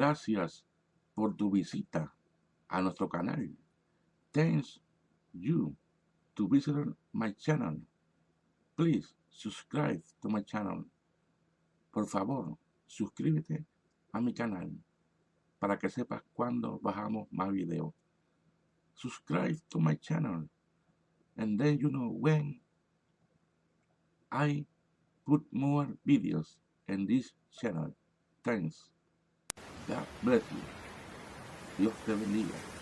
Gracias por tu visita a nuestro canal. Thanks you to visit my channel. Please subscribe to my channel. Por favor, suscríbete a mi canal para que sepas cuando bajamos más videos. Subscribe to my channel and then you know when I put more videos in this channel. Thanks. God bless you. Dios te bendiga.